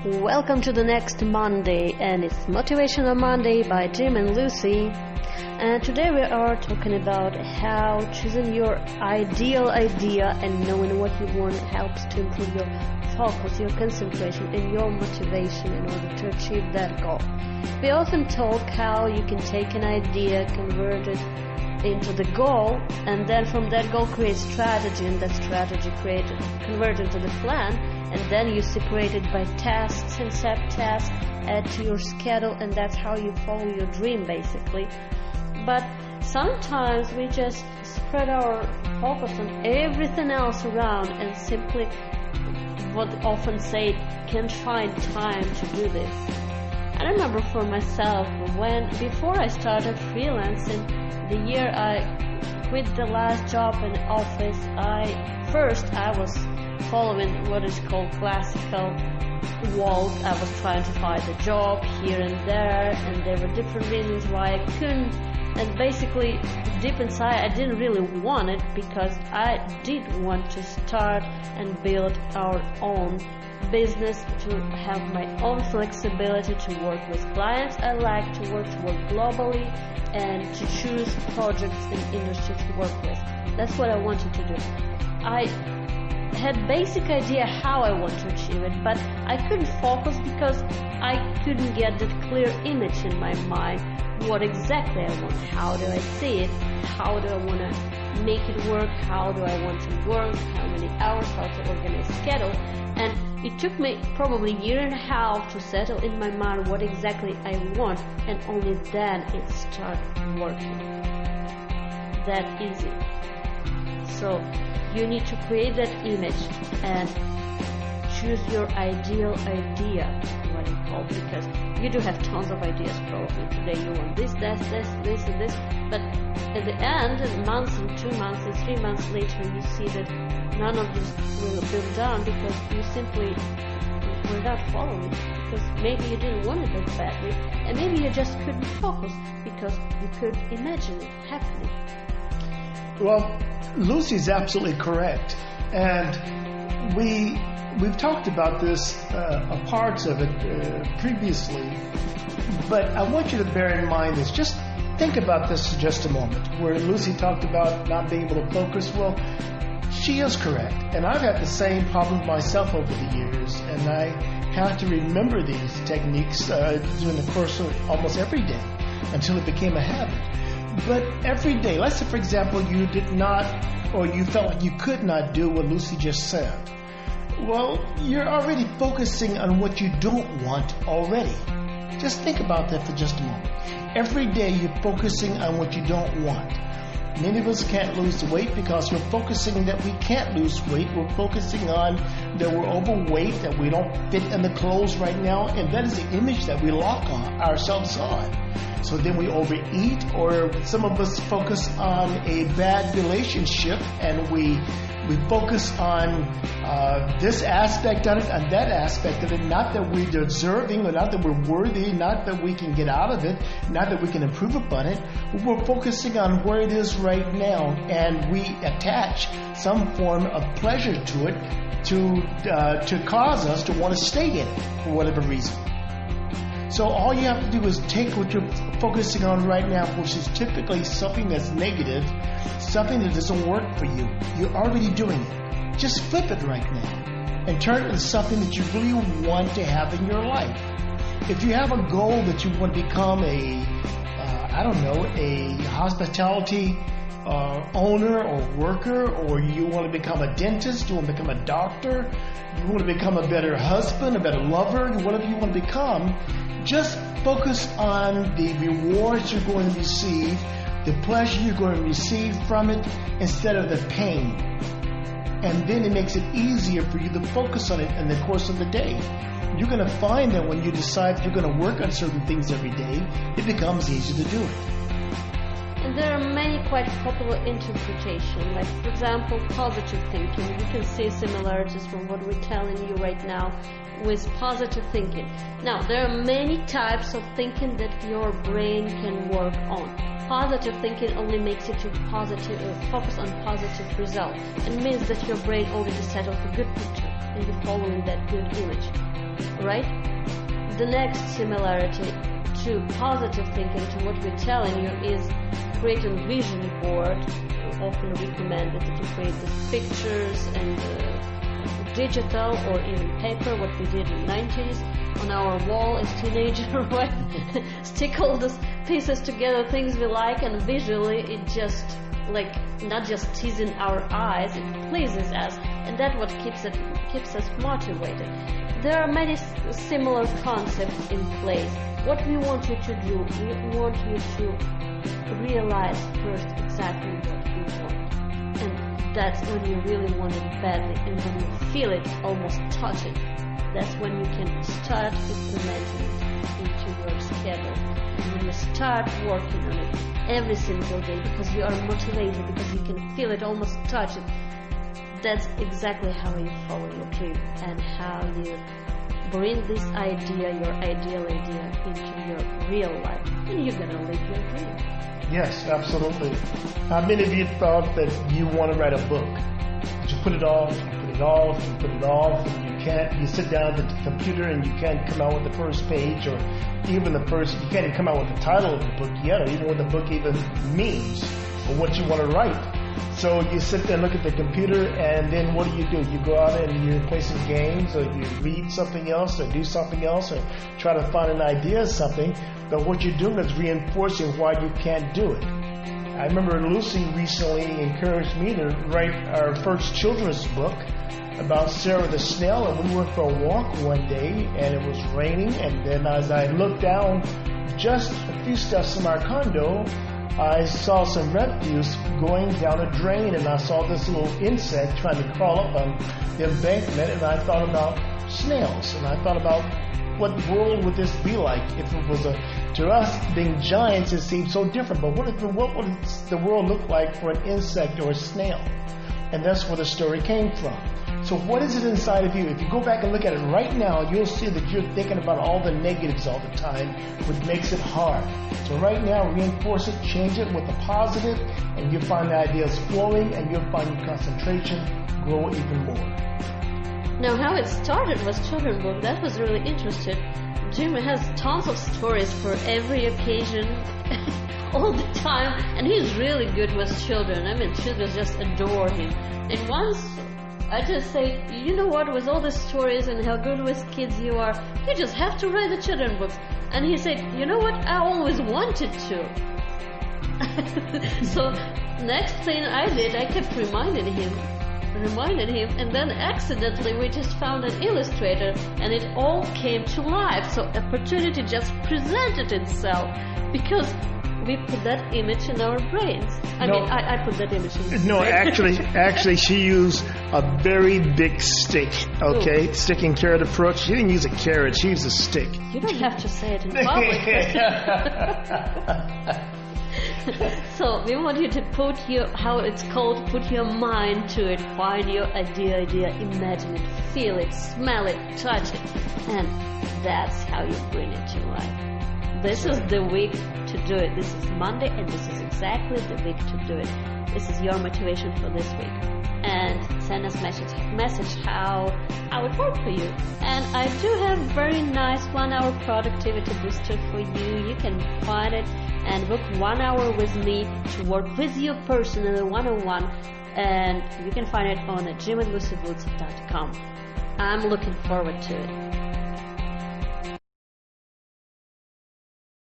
Welcome to the next Monday, and it's Motivational Monday by Jim and Lucy. And today we are talking about how choosing your ideal idea and knowing what you want helps to improve your focus, your concentration, and your motivation in order to achieve that goal. We often talk how you can take an idea, convert it into the goal, and then from that goal create strategy, and that strategy convert into the plan, and then you separate it by tasks and sub-tasks, add to your schedule, and that's how you follow your dream basically. But sometimes we just spread our focus on everything else around and simply, what often say, can't find time to do this. I remember for myself before I started freelancing, the year I quit the last job in office, I was following what is called classical world. I was trying to find a job here and there, and there were different reasons why I couldn't. And basically, deep inside, I didn't really want it because I did want to start and build our own business, to have my own flexibility to work with clients I like, to work globally, and to choose projects and industry to work with. That's what I wanted to do. I had basic idea how I want to achieve it, but I couldn't focus because I couldn't get that clear image in my mind, what exactly I want, how do I see it, how do I want to make it work, how do I want to work, how many hours, how to organize schedule. And it took me probably a year and a half to settle in my mind what exactly I want, and only then it started working. That easy. So you need to create that image and choose your ideal idea, what you call, because you do have tons of ideas probably. Today you want this, and this, but at the end, months and 2 months and 3 months later, you see that none of this will build down because you simply were not following it, because maybe you didn't want it that badly, and maybe you just couldn't focus because you could imagine it happening. Well, Lucy's absolutely correct, and we've talked about this, parts of it previously, but I want you to bear in mind this. Just think about this for just a moment, where Lucy talked about not being able to focus. Well, she is correct, and I've had the same problem myself over the years, and I have to remember these techniques during the course of almost every day until it became a habit. But every day, let's say for example you did not, or you felt like you could not do what Lucy just said. Well, you're already focusing on what you don't want already. Just think about that for just a moment. Every day you're focusing on what you don't want. Many of us can't lose the weight because we're focusing that we can't lose weight. We're focusing on that we're overweight, that we don't fit in the clothes right now, and that is the image that we lock on ourselves on. So then we overeat, or some of us focus on a bad relationship, and we focus on this aspect of it and that aspect of it, not that we're deserving, or not that we're worthy, not that we can get out of it, not that we can improve upon it. We're focusing on where it is right now, and we attach some form of pleasure to it to cause us to want to stay in it for whatever reason. So all you have to do is take what you're focusing on right now, which is typically something that's negative, something that doesn't work for you. You're already doing it. Just flip it right now and turn it into something that you really want to have in your life. If you have a goal that you want to become a hospitality owner or worker, or you want to become a dentist, you want to become a doctor, you want to become a better husband, a better lover, whatever you want to become, just focus on the rewards you're going to receive, the pleasure you're going to receive from it, instead of the pain. And then it makes it easier for you to focus on it in the course of the day. You're going to find that when you decide you're going to work on certain things every day, it becomes easier to do it. And there are many quite popular interpretations, like for example, positive thinking. You can see similarities from what we're telling you right now with positive thinking. Now, there are many types of thinking that your brain can work on. Positive thinking only makes you to focus on positive results. It means that your brain already set up a good picture and you're following that good image. right? The next similarity to positive thinking, to what we're telling you, is create a vision board. Often recommended that you create these pictures and digital or even paper, what we did in the 90s on our wall as teenagers, right? Stick all those pieces together, things we like, and visually it just like not just teasing our eyes, it pleases us, and that's what keeps us motivated. There are many similar concepts in place. What we want you to do, we want you to realize first exactly what you want, and that's when you really want it badly, and when you feel it, almost touch it, that's when you can start implementing it into your schedule. And when you start working on it every single day because you are motivated, because you can feel it, almost touch it, that's exactly how you follow your dream and how you bring this idea, your ideal idea, into your real life, and you're gonna live your dream. Yes, absolutely. How many of you thought that you want to write a book? But you put it off, you put it off, you put it off, and you sit down at the computer and you can't come out with the first page, or even you can't even come out with the title of the book yet, or even what the book even means, or what you want to write. So you sit there and look at the computer, and then what do? You go out and you play some games, or you read something else, or do something else, or try to find an idea of something. But what you're doing is reinforcing why you can't do it. I remember Lucy recently encouraged me to write our first children's book about Sarah the snail, and we went for a walk one day, and it was raining, and then as I looked down just a few steps from our condo, I saw some refuse going down a drain, and I saw this little insect trying to crawl up on the embankment, and I thought about snails, and I thought about what world would this be like if it was to us being giants. It seems so different, but what would the world look like for an insect or a snail? And that's where the story came from. So what is it inside of you? If you go back and look at it right now, you'll see that you're thinking about all the negatives all the time, which makes it hard. So right now, reinforce it, change it with the positive, and you'll find the ideas flowing, and you'll find your concentration grow even more. Now, how it started was children's book. That was really interesting. Jim has tons of stories for every occasion, all the time, and he's really good with children. I mean, children just adore him. And once I just say, you know what, with all the stories and how good with kids you are, you just have to write the children's books. And he said, you know what, I always wanted to. So next thing I did, I kept reminding him, and then accidentally we just found an illustrator, and it all came to life. So opportunity just presented itself because we put that image in our brains. I put that image in his brain. Actually, she used a very big stick, okay? Ooh. Stick and carrot approach. She didn't use a carrot, she used a stick. You don't have to say it in public. So we want you to put your mind to it, find your idea, imagine it, feel it, smell it, touch it, and that's how you bring it to life. This is the week to do it. This is Monday, and this is exactly the week to do it. This is your motivation for this week. And send us message how it worked for you. And I do have very nice 1-hour productivity booster for you. You can find it and book 1 hour with me to work with you personally one-on-one. And you can find it on jimandlucywoods.com. I'm looking forward to it.